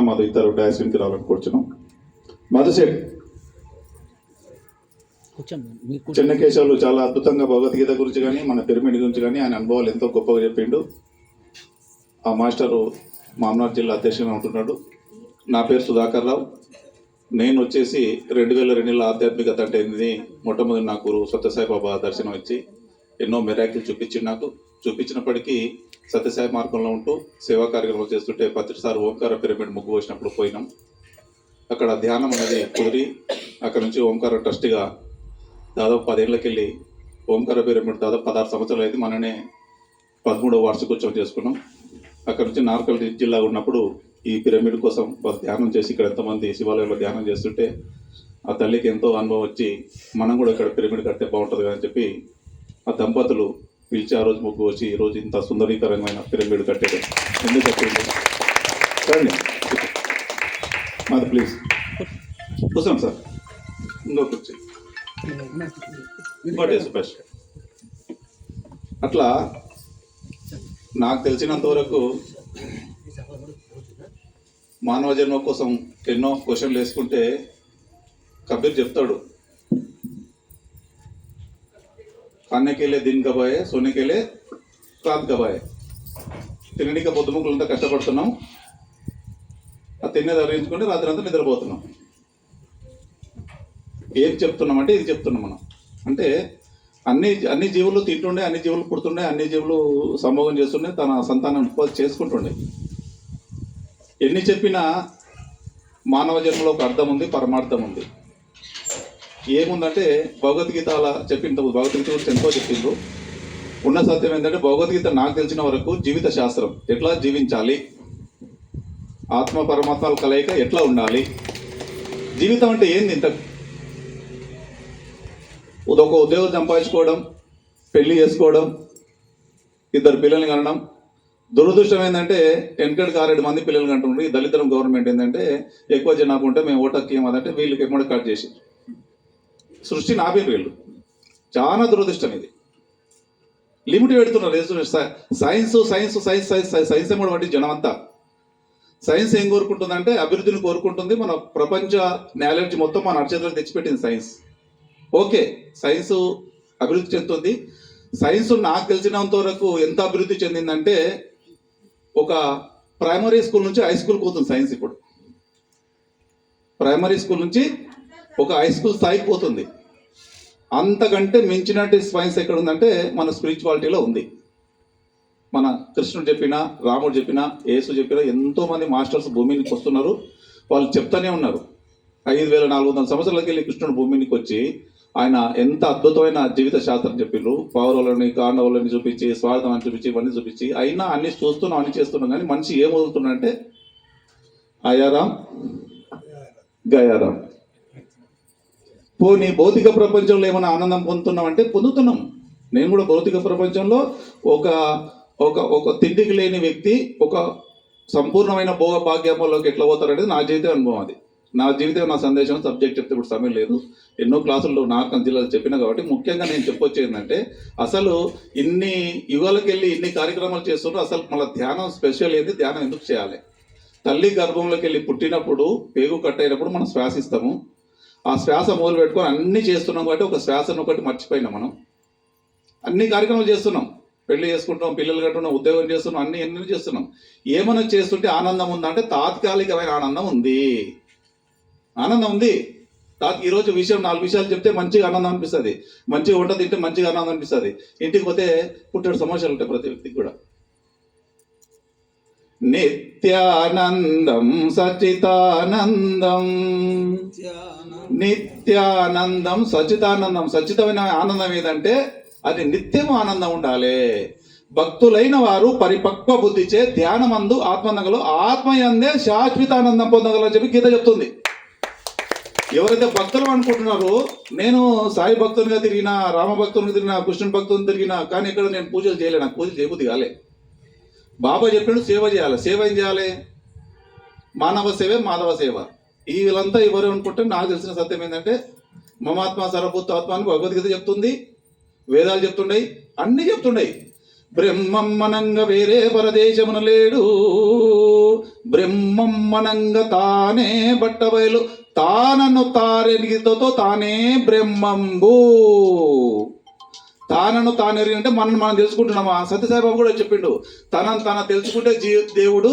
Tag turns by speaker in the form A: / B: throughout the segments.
A: మధు ఇద్దరు డాస్విన్కి రావాలని కూర్చున్నాం. మధుసేట్ చెన్నకేశవులు చాలా అద్భుతంగా భగవద్గీత గురించి కానీ మన పిరమిడ్ గురించి కానీ ఆయన అనుభవాలు ఎంతో గొప్పగా చెప్పిండు. ఆ మాస్టరు మామనార్ జిల్లా అధ్యక్షుడిగా ఉంటున్నాడు. నా పేరు సుధాకర్ రావు. నేను వచ్చేసి 2002 ఆధ్యాత్మికత అంటే ఏంది మొట్టమొదటి నాకు సత్యసాయి బాబా దర్శనం ఇచ్చి ఎన్నో మెరాకిల్ చూపించినప్పటికీ సత్యసాయి మార్గంలో ఉంటూ సేవా కార్యక్రమాలు చేస్తుంటే ప్రతిసారి ఓంకార పిరమిడ్ ముగ్గు వచ్చినప్పుడు పోయినాం. అక్కడ ధ్యానం అనేది కుదిరి అక్కడ నుంచి ఓంకార ట్రస్ట్గా దాదాపు 10 ఏళ్ళకి వెళ్ళి ఓంకార పిరమిడ్ దాదాపు 16 సంవత్సరాలు అయితే మననే 13వ వార్షికోత్సవం చేసుకున్నాం. అక్కడ నుంచి నార్కల్ జిల్లా ఉన్నప్పుడు ఈ పిరమిడ్ కోసం ధ్యానం చేసి ఇక్కడ ఎంతోమంది శివాలయంలో ధ్యానం చేస్తుంటే ఆ తల్లికి ఎంతో అనుభవం వచ్చి మనం కూడా ఇక్కడ పిరమిడ్ కడితే బాగుంటుంది అని చెప్పి ఆ దంపతులు పిలిచి ఆ రోజు ముగ్గు వచ్చి ఈరోజు ఇంత సుందరీకరమైన పిరమిడ్ కట్టాడు. ఎందుకు కట్టండి రండి మాది ప్లీజ్ కూర్చోండి సార్. ఇంకో కూర్చో ఇంకోటి సుభాష్. అట్లా నాకు తెలిసినంత వరకు మానవ జన్మ కోసం ఎన్నో క్వశ్చన్లు వేసుకుంటే కబీర్ చెప్తాడు, ఖానేకెళ్ళే దిన్ కబాయే సోనేకెళ్ళే రాత్ కబాయే. తినడానికి పొద్దుముకులంతా కష్టపడుతున్నాం, ఆ తినేది అరించుకుంటే రాత్రి అంతా నిద్రపోతున్నాం. ఏం చెప్తున్నాం అంటే ఇది చెప్తున్నాం మనం. అంటే అన్ని జీవులు తింటుండే, అన్ని జీవులు పుడుతుండే, అన్ని జీవులు సంభోగం చేస్తుండే, తన సంతానం ఉత్పత్తి చేసుకుంటుండే. ఎన్ని చెప్పినా మానవ జన్మలో ఒక అర్థం ఉంది, పరమార్థం ఉంది. ఏముందంటే భగవద్గీత అలా చెప్పింది. భగవద్గీత గురించి ఎంతో చెప్పిండ్రు. ఉన్న సత్యం ఏంటంటే భగవద్గీత నాకు తెలిసిన వరకు జీవిత శాస్త్రం, ఎట్లా జీవించాలి, ఆత్మ పరమాత్మల కలయిక ఎట్లా ఉండాలి, జీవితం అంటే ఏంది. ఇంత ఒక ఉద్యోగం సంపాదించుకోవడం, పెళ్లి చేసుకోవడం, 2 పిల్లల్ని కనడం. దురదృష్టం ఏంటంటే 10 మంది పిల్లలు కంటున్నారు. ఈ దళిద్రం గవర్నమెంట్ ఏంటంటే ఎక్కువ జనాభా ఉంటే మేము ఓటక్కి ఏమదంటే వీళ్ళకి ఎక్కువ కట్ చేసి సృష్టిని ఆపేరు వీళ్ళు. చాలా దురదృష్టం ఇది. లిమిట్ పెడుతున్నారు. Science science science science science ఏమో వంటి జనం అంతా. సైన్స్ ఏం కోరుకుంటుందంటే అభివృద్ధిని కోరుకుంటుంది. మన ప్రపంచ నాలెడ్జ్ మొత్తం మన అరచేతులకు తెచ్చిపెట్టింది సైన్స్. ఓకే, సైన్స్ అభివృద్ధి చెందుతుంది. సైన్స్ నాకు తెలిసినంత వరకు ఎంత అభివృద్ధి చెందిందంటే ఒక ప్రైమరీ స్కూల్ నుంచి హై స్కూల్ పోతుంది సైన్స్. ఇప్పుడు ప్రైమరీ స్కూల్ నుంచి ఒక హై స్కూల్ స్థాయికి పోతుంది. అంతకంటే మించినట్టు సైన్స్ ఎక్కడ ఉందంటే మన స్పిరిచువాలిటీలో ఉంది. మన కృష్ణుడు చెప్పినా, రాముడు చెప్పినా, యేసు చెప్పినా ఎంతోమంది మాస్టర్స్ భూమికి వస్తున్నారు. వాళ్ళు చెప్తానే ఉన్నారు. 5400 సంవత్సరాలకి వెళ్ళి కృష్ణుడు భూమికి వచ్చి ఆయన ఎంత అద్భుతమైన జీవిత శాస్త్రం చెప్పిండ్రు. పౌరవులని, కాండవులని చూపించి, స్వార్థం అని చూపించి, ఇవన్నీ చూపించి, అయినా అన్ని చూస్తున్నాం, అన్ని చేస్తున్నాం. కానీ మనిషి ఏం వదులుతున్నాడంటే అయారాం గయారాం. పోనీ భౌతిక ప్రపంచంలో ఏమైనా ఆనందం పొందుతున్నాం అంటే పొందుతున్నాం. నేను కూడా భౌతిక ప్రపంచంలో ఒక ఒక ఒక తిండికి లేని వ్యక్తి ఒక సంపూర్ణమైన భోగ భాగ్యంలోకి ఎట్లా పోతారనేది నా జీవిత అనుభవం. అది నా జీవితం, నా సందేశం. సబ్జెక్ట్ చెప్తే ఇప్పుడు సమయం లేదు. ఎన్నో క్లాసుల్లో నాకు జిల్లాలో చెప్పినా కాబట్టి ముఖ్యంగా నేను చెప్పొచ్చేది ఏంటంటే అసలు ఇన్ని యుగాలకు వెళ్ళి ఇన్ని కార్యక్రమాలు చేస్తున్నారు. అసలు మళ్ళీ ధ్యానం స్పెషల్ ఏంది, ధ్యానం ఎందుకు చేయాలి? తల్లి గర్భంలోకి వెళ్ళి పుట్టినప్పుడు, పేగు కట్టయినప్పుడు మనం శ్వాసిస్తాము. ఆ శ్వాస మొదలు పెట్టుకొని అన్నీ చేస్తున్నాం కాబట్టి ఒక శ్వాసను ఒకటి మర్చిపోయినాం. మనం అన్ని కార్యక్రమాలు చేస్తున్నాం, పెళ్లి చేసుకుంటాం, పిల్లలు కట్టున్నాం, ఉద్యోగం చేస్తున్నాం, అన్ని చేస్తున్నాం. ఏమైనా చేస్తుంటే ఆనందం ఉందా అంటే తాత్కాలికమైన ఆనందం ఉంది. ఆనందం ఉంది. ఈరోజు 4 విషయాలు చెప్తే మంచిగా ఆనందం అనిపిస్తుంది. మంచిగా వంట తింటే మంచిగా ఆనందం అనిపిస్తుంది. ఇంటికి పోతే పుట్టేడు సమస్యలు ఉంటాయి ప్రతి వ్యక్తికి కూడా. నిత్యానందం సచితానందం, నిత్యానందం సచితానందం. సచితమైన ఆనందం ఏదంటే అది నిత్యం ఆనందం ఉండాలి. భక్తులైన వారు పరిపక్వ బుద్ధిచే ధ్యానమందు ఆత్మనంగలు ఆత్మయందే శాశ్వతానందం పొందగలని చెప్పి గీత చెప్తుంది. ఎవరైతే భక్తులు అనుకుంటున్నారో, నేను సాయి భక్తునిగా తిరిగినా, రామ భక్తునిగా తిరిగినా, కృష్ణుని భక్తుని తిరిగినా, కానీ ఇక్కడ నేను పూజలు చేయలే, నాకు పూజలు చేయబుద్ధి కాలే. బాబా చెప్పాడు సేవ చేయాలి. సేవ ఏం చేయాలి? మానవ సేవే మాధవ సేవ. ఈ వీళ్ళంతా ఎవరు అనుకుంటే నాకు తెలిసిన సత్యం ఏంటంటే మమాత్మ సర్వభూత ఆత్మ అని భగవద్గీత చెప్తుంది, వేదాలు చెప్తుండయి, అన్నీ చెప్తుండయి. బ్రహ్మమ్మనంగా వేరే పరదేశమున లేడు, బ్రహ్మమ్మనంగా తానే బట్టబయలు, తానను తారెనిగితో తానే బ్రహ్మంబు. తానను తానెరిగి అంటే మనం తెలుసుకుంటున్నామా? సత్యసాయిబాబు కూడా చెప్పిండు, తనను తన తెలుసుకుంటే దేవుడు,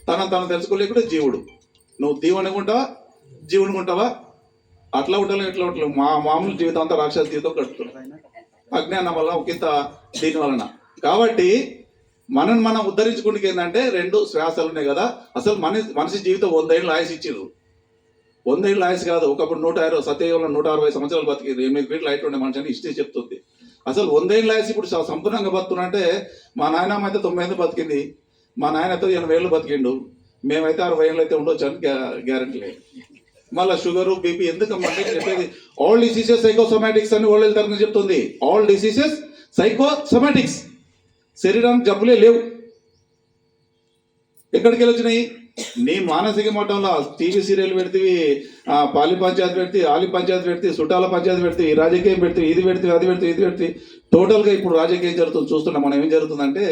A: తనను తెలుసుకోలేకుంటే జీవుడు. నువ్వు దేవునుకుంటావా జీవునుకుంటావా? అట్లా ఉంటావు ఇట్లా ఉంటావు. మామూలు జీవితం అంతా రాక్షస జీవితం గడుపుతున్నాం అజ్ఞానం వల్ల ఒకంత దీని వలన. కాబట్టి మనం ఉద్ధరించుకుంటే ఏంటంటే 2 శ్వాసలు ఉన్నాయి కదా. అసలు మనిషి జీవితం 100 ఏళ్ళు ఆయుష్ ఇచ్చిర్రు. 100 ఏళ్ళు ఆయుష్ కాదు, ఒకప్పుడు 120 సత్యయుగంలో 160 సంవత్సరాలు బతికిరు. 8 ఫీట్లు హైట్ ఉండే మనిషి అని హిస్టరీ చెప్తుంది. అసలు 100 ఏళ్ళు ఆయుష్ ఇప్పుడు సంపూర్ణంగా బతుకున్నంటే మా నాయనమ్మ అయితే 90 ఏళ్ళు బతికింది, మా నాయన అయితే 80 ఏళ్ళు బతికిండు, మేమైతే 60 ఏళ్ళు అయితే ఉండొచ్చు అని గ్యారంటీ లేదు. మళ్ళీ షుగరు బీపీ ఎందుకమ్మంటే చెప్పేది ఆల్ డిసీజెస్ సైకోసోమాటిక్స్ అని ఓల్డ్ హెల్త్ తరఫున చెప్తుంది. ఆల్ డిసీజెస్ సైకోసోమాటిక్స్, శరీరానికి జబ్బులే లేవు. ఎక్కడికి వెళ్ళి వచ్చినాయి? నీ మానసిక మఠంలో టీవీ సీరియల్ పెడితే, పాలి పంచాయతీ పెడితే, ఆలి పంచాయతీ పెడితే, చుట్టాల పంచాయతీ పెడితే, రాజకీయం పెడితే, ఇది పెడితే, అది పెడితే, ఇది పెడితే, టోటల్గా ఇప్పుడు రాజకీయం జరుగుతుంది చూస్తున్నాం మనం. ఏం జరుగుతుందంటే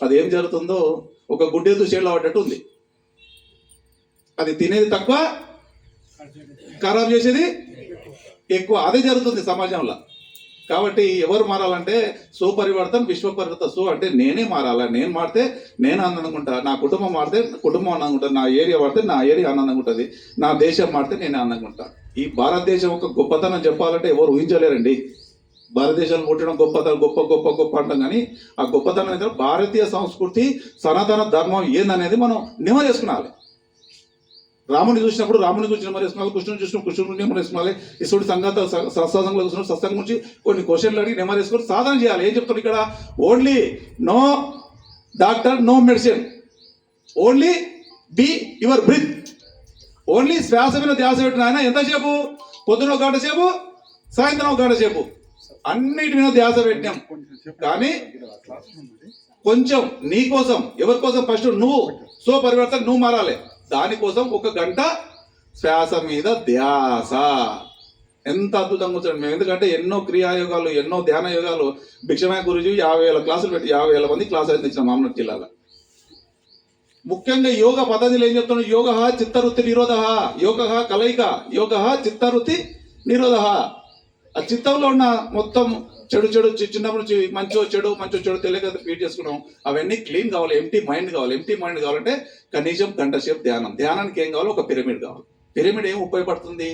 A: అది ఏం జరుగుతుందో ఒక గుడ్డెద్దు షేడ్లో పడ్డట్టు ఉంది. అది తినేది తక్కువ, ఖరాబ్ చేసేది ఎక్కువ, అదే జరుగుతుంది సమాజంలో. కాబట్టి ఎవరు మారాలంటే సుపరివర్తన్ విశ్వ పరివర్తన్. సో అంటే నేనే మారాలా, నేను మారితే నేను ఆనందంగా ఉంటా, నా కుటుంబం మారితే కుటుంబం ఆనందంగా ఉంటుంది, నా ఏరియా మారితే నా ఏరియా ఆనందంగా ఉంటుంది, నా దేశం మారితే నేను ఆనందంగా ఉంటా. ఈ భారతదేశం ఒక గొప్పతనం చెప్పాలంటే ఎవరు ఊహించలేరండి. భారతదేశంలో పుట్టడం గొప్పతనం, గొప్ప గొప్ప గొప్ప అంటాం, కానీ ఆ గొప్పతనం అయితే భారతీయ సంస్కృతి సనాతన ధర్మం ఏందనేది మనం నిమ చేసుకున్నాలి. రాముని చూసినప్పుడు రాముని గురించి నెంబర్ వేసుకోవాలి, కృష్ణుని చూసినప్పుడు కృష్ణుని నెంబర్ వేసుకోవాలి, ఇసుడు సంగత సత్సంగంలో చూసినప్పుడు సత్సంగం గురించి కొన్ని క్వశ్చన్లు అడిగి నెంబర్ వేసుకొని సాధన చేయాలి. ఏం చెప్తాడు ఇక్కడ? Only no doctor, no medicine, only be your breath. Only శ్వాస మీద ధ్యాస పెట్టిన ఆయన ఎంతసేపు? పొద్దున ఒక గంట సేపు, సాయంత్రం ఒక గంట సేపు, అన్నిటి మీద ధ్యాస పెట్టినాం. కానీ కొంచెం నీ కోసం, ఎవరి కోసం? ఫస్ట్ నువ్వు పరివర్తన, నువ్వు మారాలి. దానికోసం 1 గంట శ్వాస మీద ధ్యాస. ఎంత అద్భుతంగా వచ్చాడు మేము. ఎందుకంటే ఎన్నో క్రియాయోగాలు, ఎన్నో ధ్యాన యోగాలు భిక్షమయ గురుజీ 50,000 క్లాసులు పెట్టి 50,000 మంది క్లాసులు అందించిన మామూలు జిల్లాలో. ముఖ్యంగా యోగ పద్ధతులు ఏం చెప్తున్నాడు? యోగ చిత్తవృత్తి నిరోధ, యోగ కలయిక, యోగ చిత్తవృత్తి నిరోధ. ఆ చిత్తంలో ఉన్న మొత్తం చెడు చిన్నప్పటి నుంచి మంచో చెడు తెలియక ఫీడ్ చేసుకున్నాం. అవన్నీ క్లీన్ కావాలి, ఎంటీ మైండ్ కావాలి. ఎంటీ మైండ్ కావాలంటే కనీసం గంట సేపు ధ్యానం. ధ్యానానికి ఏం కావాలి? ఒక పిరమిడ్ కావాలి. పిరమిడ్ ఏం ఉపయోగపడుతుంది?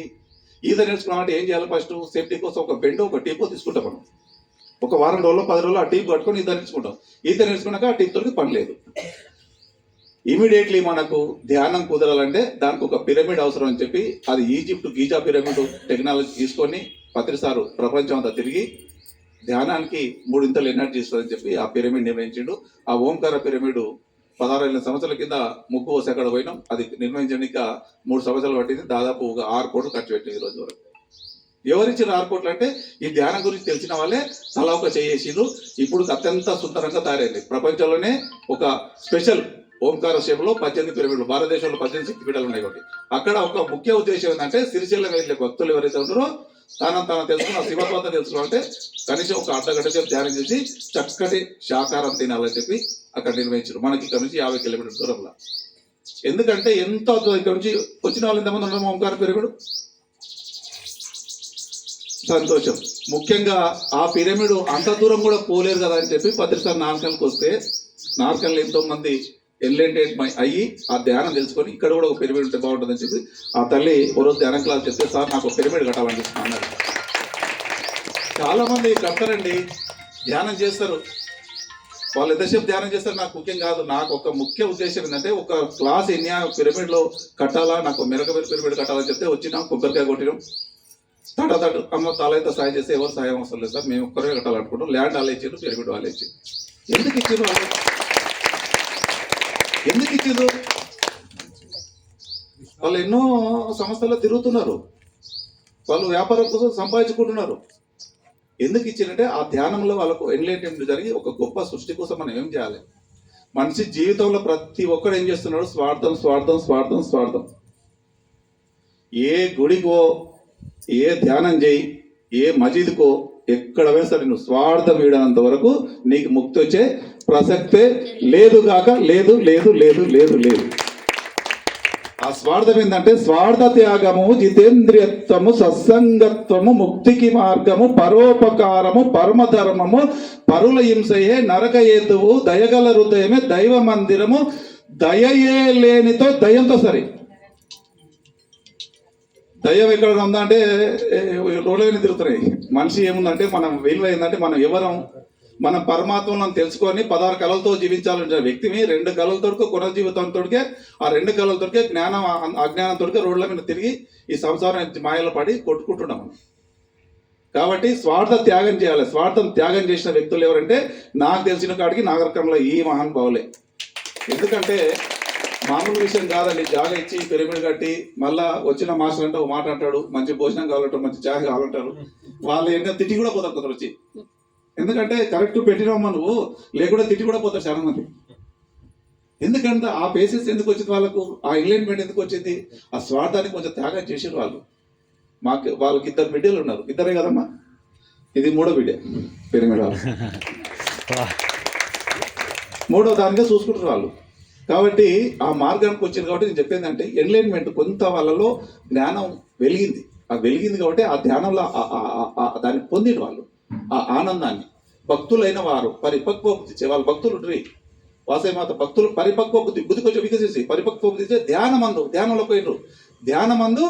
A: ఈత నేర్చుకున్నామంటే ఏం చేయాలి? ఫస్ట్ సేఫ్టీ కోసం ఒక బెండ్, ఒక టీపో తీసుకుంటాం మనం. ఒక వారం రోజుల్లో 10 రోజుల్లో ఆ టీప్ కట్టుకొని ఈత నేర్చుకుంటాం. ఈత నేర్చుకున్నాక ఆ టీప్ తోటి పని లేదు. ఇమీడియట్లీ మనకు ధ్యానం కుదరాలంటే దానికి ఒక పిరమిడ్ అవసరం అని చెప్పి అది ఈజిప్ట్ గీజా పిరమిడ్ టెక్నాలజీ తీసుకొని పత్రిసారు ప్రపంచం అంతా తిరిగి ధ్యానానికి 3 ఇంతలు ఎనర్జీ ఇస్తుందని చెప్పి ఆ పిరమిడ్ నిర్వహించిండు. ఆ ఓంకార పిరమిడ్ 16 సంవత్సరాల కింద ముగ్గు పోసి అక్కడ పోయినాం. అది నిర్వహించడానికి 3 సంవత్సరాలు పట్టింది. దాదాపు 6 కోట్లు ఖర్చు పెట్టింది ఈ రోజు వరకు. ఎవరిచ్చిన 6 కోట్లు అంటే ఈ ధ్యానం గురించి తెలిసిన వాళ్ళే తలా ఒక చేసిండ్రు. ఇప్పుడు అత్యంత సుందరంగా తయారైంది. ప్రపంచంలోనే ఒక స్పెషల్ ఓంకార శివలో 18 పిరమిడ్లు, భారతదేశంలో 18 శక్తి పీఠాలు ఉన్నాయి. కాబట్టి అక్కడ ఒక ముఖ్య ఉద్దేశం ఏంటంటే సిరిసిల్ల వెళ్ళే భక్తులు ఎవరైతే ఉన్నారో తన తెలుసుకున్న శివత్వం తెలుసుకోవాలంటే కనీసం ఒక అర్ధగంట సేపు ధ్యానం చేసి చక్కటి శాకాహారం తినాలని చెప్పి అక్కడ నిర్వహించారు. మనకి ఇక్కడ నుంచి 50 కిలోమీటర్ల దూరంలో. ఎందుకంటే ఎంతో అద్భుతం. ఇక్కడ నుంచి వచ్చిన వాళ్ళు ఎంతమంది ఉన్నారు ఓంకార పిరమిడ్? సంతోషం. ముఖ్యంగా ఆ పిరమిడ్ అంత దూరం కూడా పోలేరు కదా అని చెప్పి పత్రిసారి నార్కల్కి వస్తే నార్కల్ ఎంతో మంది ఎన్లైటెడ్ అయ్యి ఆ ధ్యానం తెలుసుకొని ఇక్కడ కూడా ఒక పిరమిడ్ ఉంటే బాగుంటుందని చెప్పి ఆ తల్లి ఓ రోజు ధ్యానం క్లాస్ చెప్తే సార్ నాకు ఒక పిరమిడ్ కట్టాలని అన్నారు. చాలా మంది కడతారండి, ధ్యానం చేస్తారు. వాళ్ళు ఎంతసేపు ధ్యానం చేస్తారు నాకు ముఖ్యం కాదు. నాకు ఒక ముఖ్య ఉద్దేశం ఏంటంటే ఒక క్లాస్ పిరమిడ్లో కట్టాలా, నాకు మెరక పిరమిడ్ కట్టాలని చెప్తే వచ్చినాం, కొబ్బరికాయ కొట్టినాం, తట అమ్మ తాలైతే సాయం చేస్తే ఎవరు సాయం అవసరం లేదు సార్, మేము ఒక్కరే కట్టాలనుకుంటాం. ల్యాండ్ వాళ్ళు ఇచ్చారు, పిరమిడ్ వాళ్ళు ఇచ్చారు. ఎందుకు ఇచ్చారు వాళ్ళు? ఎందుకు ఇచ్చారు? వాళ్ళు ఎన్నో సంస్థల్లో తిరుగుతున్నారు, వాళ్ళు వ్యాపారం కోసం సంపాదించుకుంటున్నారు. ఎందుకు ఇచ్చారంటే ఆ ధ్యానంలో వాళ్ళకు ఎన్లైట్మెంట్ జరిగి ఒక గొప్ప సృష్టి కోసం మనం ఏం చేయాలి? మనిషి జీవితంలో ప్రతి ఒక్కడు ఏం చేస్తున్నాడు? స్వార్థం స్వార్థం స్వార్థం స్వార్థం. ఏ గుడికో, ఏ ధ్యానం చేయి, ఏ మజీద్కో ఎక్కడ వేస్తారు నువ్వు స్వార్థం వీడనంత వరకు నీకు ముక్తి వచ్చే ప్రసక్తే లేదు కాక లేదు లేదు లేదు లేదు లేదు. ఆ స్వార్థం ఏంటంటే స్వార్థ త్యాగము, జితేంద్రియత్వము, సత్సంగత్వము, ముక్తికి మార్గము, పరోపకారము, పరమధర్మము, పరుల హింసయే నరక హేతువు, దయగల హృదయమే దైవ మందిరము, దయయే లేనితో దయంతో సరి. దయ్యం ఎక్కడ ఉందా అంటే రోడ్లైన తిరుగుతున్నాయి. మనిషి ఏముందంటే మనం విలువ ఏంటంటే మనం ఎవరం, మనం పరమాత్మలను తెలుసుకొని 16 కళలతో జీవించాలంటే వ్యక్తిని 2 కళలతోడికే పునర్జీవితంతోడికే ఆ 2 కళలతోడికే జ్ఞానం అజ్ఞానంతోడికే రోడ్ల మీద తిరిగి ఈ సంసారం మాయలో పడి కొట్టుకుంటున్నాం. కాబట్టి స్వార్థ త్యాగం చేయాలి. స్వార్థం త్యాగం చేసిన వ్యక్తులు ఎవరంటే నాకు తెలిసిన కాడికి నాగరికంలో ఈ మహానుభావులే. ఎందుకంటే మామూలు విషయం కాదండి. జాగా ఇచ్చి పిరమిడ్ కట్టి మళ్ళా వచ్చిన మాస్టర్ అంటే ఒక మాట అంటాడు, మంచి భోజనం కావాలంటారు, మంచి చాయ్ కావాలంటారు. వాళ్ళు ఏంటంటే తిట్టి కూడా పోతారు కొందరు వచ్చి. ఎందుకంటే కరెక్ట్ పెట్టినామా నువ్వు, లేకుండా తిట్టి కూడా పోతారు చాలా మంది. ఎందుకంటే ఆ పేసెస్ ఎందుకు వచ్చింది వాళ్ళకు, ఆ ఎంలైన్మెంట్ ఎందుకు వచ్చింది? ఆ స్వార్థానికి కొంచెం త్యాగం చేసారు వాళ్ళు. వాళ్ళకి 2 బిడ్డలు ఉన్నారు. 2 కదమ్మా, ఇది 3వ బిడ్డ పిరమిడ్ వాళ్ళు. 3వ దానిగా చూసుకుంటారు వాళ్ళు. కాబట్టి ఆ మార్గానికి వచ్చింది. కాబట్టి నేను చెప్పేది అంటే ఎన్లైన్మెంట్ కొంత వాళ్ళలో జ్ఞానం వెలిగింది. ఆ వెలిగింది కాబట్టి ఆ ధ్యానంలో దాన్ని పొందిన వాళ్ళు ఆ ఆనందాన్ని. భక్తులైన వారు పరిపక్వ బుద్ధి, వాళ్ళ భక్తులు ఉంటుంది. వాసవిమాత భక్తులు పరిపక్వ బుద్ధి కొంచెం వికసించి పరిపక్వ బుద్ధి ధ్యానంలో పోయినరు. ధ్యానమందు